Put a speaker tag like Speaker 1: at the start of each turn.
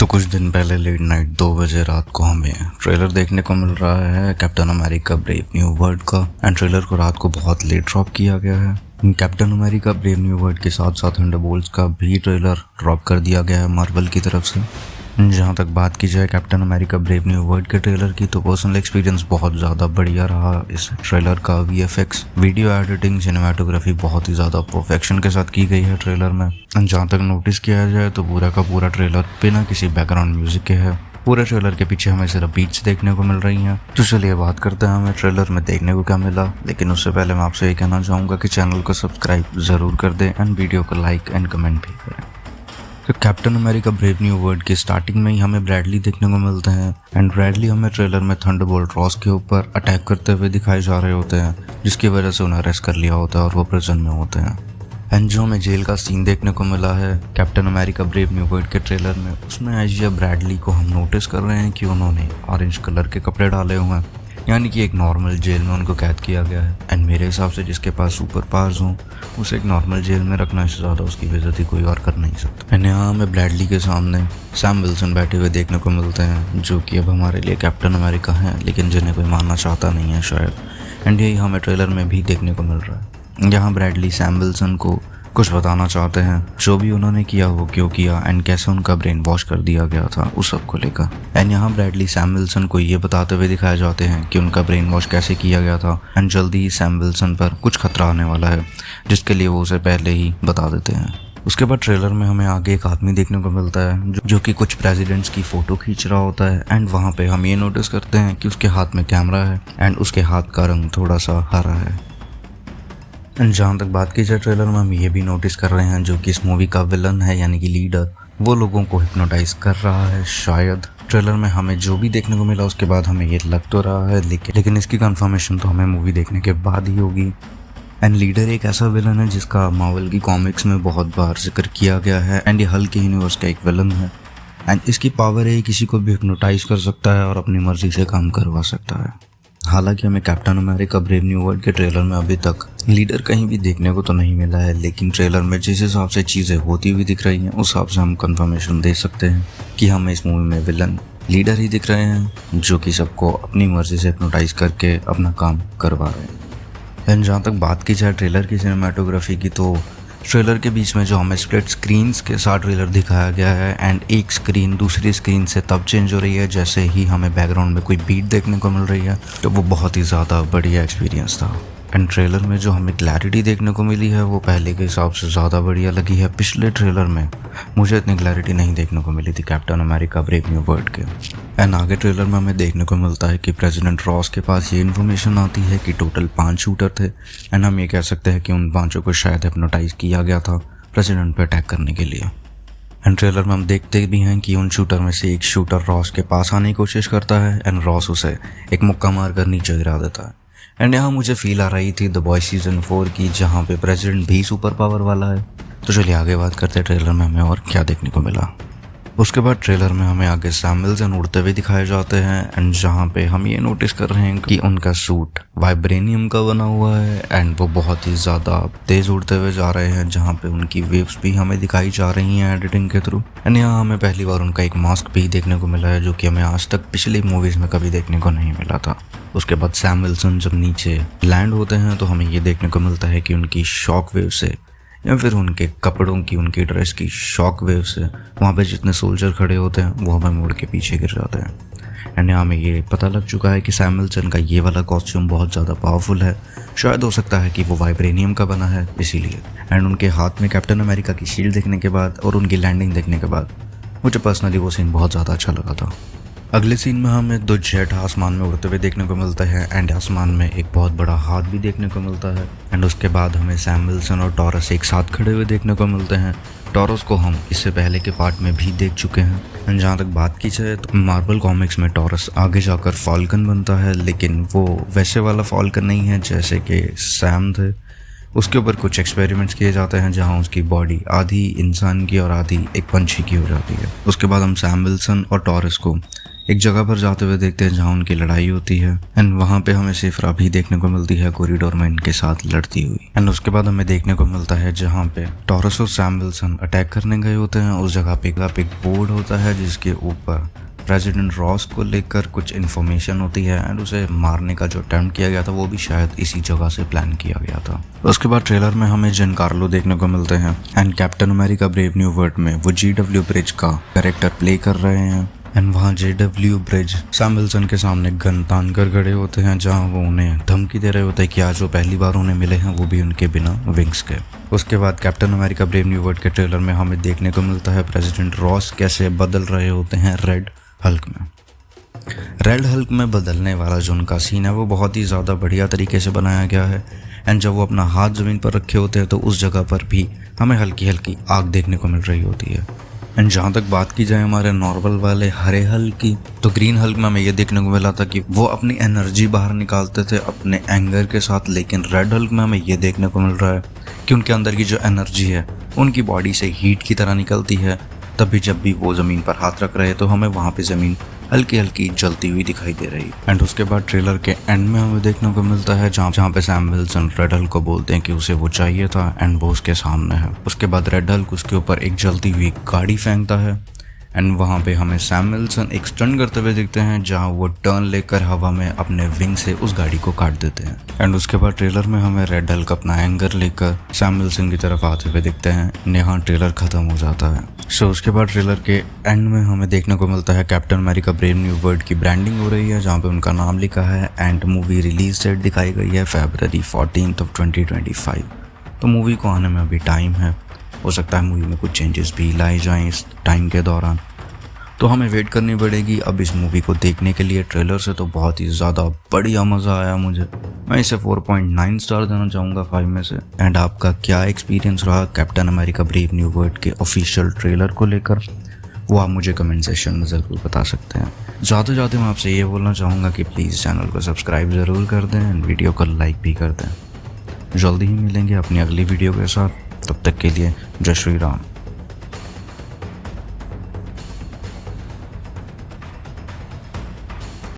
Speaker 1: कुछ दिन पहले लेट नाइट 2 बजे रात को हमें ट्रेलर देखने को मिल रहा है captain America brave new world का। एंड ट्रेलर को रात को बहुत लेट ड्रॉप किया गया है। Captain America brave new world के साथ साथ थंडरबोल्ट्स का भी ट्रेलर ड्रॉप कर दिया गया है मार्वल की तरफ से। जहाँ तक बात की जाए captain America brave new world के ट्रेलर की, तो पर्सनल एक्सपीरियंस बहुत ज़्यादा बढ़िया रहा इस ट्रेलर का। VFX, वीडियो एडिटिंग, सिनेमाटोग्राफी बहुत ही ज़्यादा परफेक्शन के साथ की गई है ट्रेलर में। जहाँ तक नोटिस किया जाए तो पूरा का पूरा ट्रेलर बिना किसी बैकग्राउंड म्यूजिक के है। पूरे ट्रेलर के पीछे हमें सिर्फ बीट्स देखने को मिल रही हैं। तो चलिए बात करते हैं हमें ट्रेलर में देखने को क्या मिला। लेकिन उससे पहले मैं आपसे ये कहना चाहूँगा कि चैनल को सब्सक्राइब ज़रूर कर दें एंड वीडियो को लाइक एंड कमेंट भी करें। तो captain America brave new world की स्टार्टिंग में ही हमें ब्रैडली देखने को मिलते हैं। एंड ब्रैडली हमें ट्रेलर में थंडरबोल्ट रॉस के ऊपर अटैक करते हुए दिखाए जा रहे होते हैं, जिसकी वजह से उन्हें अरेस्ट कर लिया होता है और वो प्रिजन में होते हैं। एंड जो हमें जेल का सीन देखने को मिला है captain America brave new world के ट्रेलर में, उसमें आइजिया ब्रैडली को हम नोटिस कर रहे हैं कि उन्होंने ऑरेंज कलर के कपड़े डाले हुए हैं, यानी कि एक नॉर्मल जेल में उनको कैद किया गया है। एंड मेरे हिसाब से जिसके पास सुपर पावर्स हों उसे एक नॉर्मल जेल में रखना, इससे ज़्यादा उसकी बेइज्जती कोई और कर नहीं सकता। एंड यहाँ हमें ब्रैडली के सामने सैम विल्सन बैठे हुए देखने को मिलते हैं, जो कि अब हमारे लिए कैप्टन अमेरिका हैं, लेकिन जिन्हें कोई मानना चाहता नहीं है शायद। एंड यही हमें ट्रेलर में भी देखने को मिल रहा है। यहाँ ब्रैडली सैम विल्सन को कुछ बताना चाहते हैं, जो भी उन्होंने किया वो क्यों किया एंड कैसे उनका ब्रेन वॉश कर दिया गया था उस सब को लेकर। एंड यहाँ ब्रैडली सैम विल्सन को ये बताते हुए दिखाए जाते हैं कि उनका ब्रेन वॉश कैसे किया गया था एंड जल्दी ही सैम विल्सन पर कुछ खतरा आने वाला है, जिसके लिए वो उसे पहले ही बता देते हैं। उसके बाद ट्रेलर में हमें आगे एक आदमी देखने को मिलता है जो कि कुछ प्रेसिडेंट्स की फ़ोटो खींच रहा होता है। एंड वहाँ पे हम ये नोटिस करते हैं कि उसके हाथ में कैमरा है एंड उसके हाथ का रंग थोड़ा सा हरा है। जहाँ तक बात की जाए ट्रेलर में हम ये भी नोटिस कर रहे हैं जो कि इस मूवी का विलन है यानी कि लीडर, वो लोगों को हिप्नोटाइज कर रहा है शायद। ट्रेलर में हमें जो भी देखने को मिला उसके बाद हमें ये लग तो रहा है, लेकिन इसकी कंफर्मेशन तो हमें मूवी देखने के बाद ही होगी। एंड लीडर एक ऐसा विलन है जिसका मार्वल की कॉमिक्स में बहुत बार जिक्र किया गया है एंड ये हल्क के यूनिवर्स का एक विलन है। एंड इसकी पावर है किसी को भी हिप्नोटाइज कर सकता है और अपनी मर्जी से काम करवा सकता है। हालांकि हमें captain America brave new world के ट्रेलर में अभी तक लीडर कहीं भी देखने को तो नहीं मिला है, लेकिन ट्रेलर में जिस हिसाब से चीज़ें होती हुई दिख रही हैं उस हिसाब से हम कंफर्मेशन दे सकते हैं कि हमें इस मूवी में विलन लीडर ही दिख रहे हैं, जो कि सबको अपनी मर्जी से हिप्नोटाइज करके अपना काम करवा रहे हैं। एंड जहाँ तक बात की जाए ट्रेलर की सिनेमाटोग्राफी की, तो ट्रेलर के बीच में जो हमें स्प्लिट स्क्रीन्स के साथ ट्रेलर दिखाया गया है एंड एक स्क्रीन दूसरी स्क्रीन से तब चेंज हो रही है जैसे ही हमें बैकग्राउंड में कोई बीट देखने को मिल रही है, तो वो बहुत ही ज़्यादा बढ़िया एक्सपीरियंस था। एंड ट्रेलर में जो हमें क्लैरिटी देखने को मिली है वो पहले के हिसाब से ज़्यादा बढ़िया लगी है। पिछले ट्रेलर में मुझे इतनी क्लैरिटी नहीं देखने को मिली थी captain America brave new world के। एंड आगे ट्रेलर में हमें देखने को मिलता है कि प्रेसिडेंट रॉस के पास ये इन्फॉर्मेशन आती है कि टोटल 5 शूटर थे एंड हम ये कह सकते हैं कि उन 5 को शायद हिप्नोटाइज किया गया था प्रेसिडेंट पर अटैक करने के लिए। एंड ट्रेलर में हम देखते भी हैं कि उन शूटर में से एक शूटर रॉस के पास आने की कोशिश करता है एंड रॉस उसे एक मुक्का मारकर नीचे गिरा देता है। एंड यहाँ मुझे फील आ रही थी द बॉयज सीजन 4 की, जहाँ पे प्रेसिडेंट भी सुपर पावर वाला है। तो चलिए आगे बात करते हैं ट्रेलर में हमें और क्या देखने को मिला। उसके बाद ट्रेलर में हमें आगे सैम विल्सन उड़ते हुए दिखाए जाते हैं एंड जहाँ पे हम ये नोटिस कर रहे हैं कि उनका सूट वाइब्रेनियम का बना हुआ है एंड वो बहुत ही ज़्यादा तेज़ उड़ते हुए जा रहे हैं, जहाँ पे उनकी वेव्स भी हमें दिखाई जा रही हैं एडिटिंग के थ्रू। एंड यहाँ हमें पहली बार उनका एक मास्क भी देखने को मिला है, जो कि हमें आज तक पिछली मूवीज़ में कभी देखने को नहीं मिला था। उसके बाद सैम विल्सन जब नीचे लैंड होते हैं तो हमें ये देखने को मिलता है कि उनकी शॉक वेव से या फिर उनके कपड़ों की, उनकी ड्रेस की शॉक वेव से वहाँ पे जितने सोल्जर खड़े होते हैं वो हमें मुड़ के पीछे गिर जाते हैं। एंड यहाँ हमें ये पता लग चुका है कि सैम विल्सन का ये वाला कॉस्ट्यूम बहुत ज़्यादा पावरफुल है। शायद हो सकता है कि वो वाइब्रेनियम का बना है इसीलिए। एंड उनके हाथ में कैप्टन अमेरिका की शील्ड देखने के बाद और उनकी लैंडिंग देखने के बाद मुझे पर्सनली वो सीन बहुत ज़्यादा अच्छा लगा था। अगले सीन में हमें 2 जेट आसमान में उड़ते हुए देखने को मिलता है एंड आसमान में एक बहुत बड़ा हाथ भी देखने को मिलता है। एंड उसके बाद हमें सैम विल्सन और टॉरस एक साथ खड़े हुए देखने को मिलते हैं। टॉरस को हम इससे पहले के पार्ट में भी देख चुके हैं। एंड जहाँ तक बात की जाए तो मार्वल कॉमिक्स में टॉरस आगे जाकर फॉल्कन बनता है, लेकिन वो वैसे वाला फॉल्कन नहीं है जैसे कि सैम थे। उसके ऊपर कुछ एक्सपेरिमेंट्स किए जाते हैं जहाँ उसकी बॉडी आधी इंसान की और आधी एक पंछी की हो जाती है। उसके बाद हम सैम विल्सन और टॉरस को एक जगह पर जाते हुए देखते हैं जहाँ उनकी लड़ाई होती है एंड वहाँ पे हमें सिफ्रा भी देखने को मिलती है कॉरिडोर में इनके साथ लड़ती हुई। एंड उसके बाद हमें देखने को मिलता है जहाँ पे टॉरस और सैम विल्सन अटैक करने गए होते हैं। उस जगह पे एक बोर्ड होता है जिसके ऊपर प्रेसिडेंट रॉस को लेकर कुछ इन्फॉर्मेशन होती है एंड उसे मारने का जो अटेम्प्ट किया गया था वो भी शायद इसी जगह से प्लान किया गया था। उसके बाद ट्रेलर में हमें जिन कार्लो देखने को मिलते हैं and captain America brave new world में वो GW ब्रिज का कैरेक्टर प्ले कर रहे हैं एंड वहाँ JW ब्रिज सैम विल्सन के सामने गन तान कर खड़े होते हैं जहाँ वो उन्हें धमकी दे रहे होते हैं कि आज वो पहली बार उन्हें मिले हैं वो भी उनके बिना विंग्स के। उसके बाद captain America brave new world के ट्रेलर में हमें देखने को मिलता है प्रेसिडेंट रॉस कैसे बदल रहे होते हैं रेड हल्क में। रेड हल्क में बदलने वाला जो उनका सीन है वो बहुत ही ज़्यादा बढ़िया तरीके से बनाया गया है एंड जब वो अपना हाथ ज़मीन पर रखे होते हैं तो उस जगह पर भी हमें हल्की हल्की आग देखने को मिल रही होती है। एंड जहाँ तक बात की जाए हमारे नॉर्मल वाले हरे हल्क की तो ग्रीन हल्क में हमें ये देखने को मिला था कि वो अपनी एनर्जी बाहर निकालते थे अपने एंगर के साथ, लेकिन रेड हल्क में हमें ये देखने को मिल रहा है कि उनके अंदर की जो एनर्जी है उनकी बॉडी से हीट की तरह निकलती है। तभी जब भी वो ज़मीन पर हाथ रख रहे तो हमें वहाँ पे ज़मीन हल्की हल्की जलती हुई दिखाई दे रही। एंड उसके बाद ट्रेलर के एंड में हमें देखने को मिलता है जहाँ पे सैम विल्सन रेड हल्क को बोलते हैं कि उसे वो चाहिए था एंड वो उसके सामने है। उसके बाद रेड हल्क उसके ऊपर एक जलती हुई गाड़ी फेंकता है एंड वहाँ पे हमें सैम विल्सन एक स्टंट करते हुए दिखते हैं जहाँ वो टर्न लेकर हवा में अपने विंग से उस गाड़ी को काट देते हैं। एंड उसके बाद ट्रेलर में हमें रेड हल्क अपना एंगर लेकर सैम विल्सन की तरफ आते हुए दिखते हैं। यहाँ ट्रेलर खत्म हो जाता है। सो उसके बाद ट्रेलर के एंड में हमें देखने को मिलता है captain America brave new world की ब्रांडिंग हो रही है जहाँ पे उनका नाम लिखा है एंड मूवी रिलीज डेट दिखाई गई है February 14th of 2025। तो मूवी को आने में अभी टाइम है, हो सकता है मूवी में कुछ चेंजेस भी लाए जाएं इस टाइम के दौरान, तो हमें वेट करनी पड़ेगी अब इस मूवी को देखने के लिए। ट्रेलर से तो बहुत ही ज़्यादा बढ़िया मज़ा आया मुझे, मैं इसे 4.9 स्टार देना चाहूँगा 5 में से। एंड आपका क्या एक्सपीरियंस रहा captain America brave new world के ऑफिशियल ट्रेलर को लेकर, वो आप मुझे कमेंट सेक्शन में ज़रूर बता सकते हैं। जाते जाते मैं आपसे ये बोलना चाहूँगा कि प्लीज़ चैनल को सब्सक्राइब ज़रूर कर दें एंड वीडियो को लाइक भी कर दें। जल्दी ही मिलेंगे अपनी अगली वीडियो के साथ, तब तक के लिए जय श्री राम।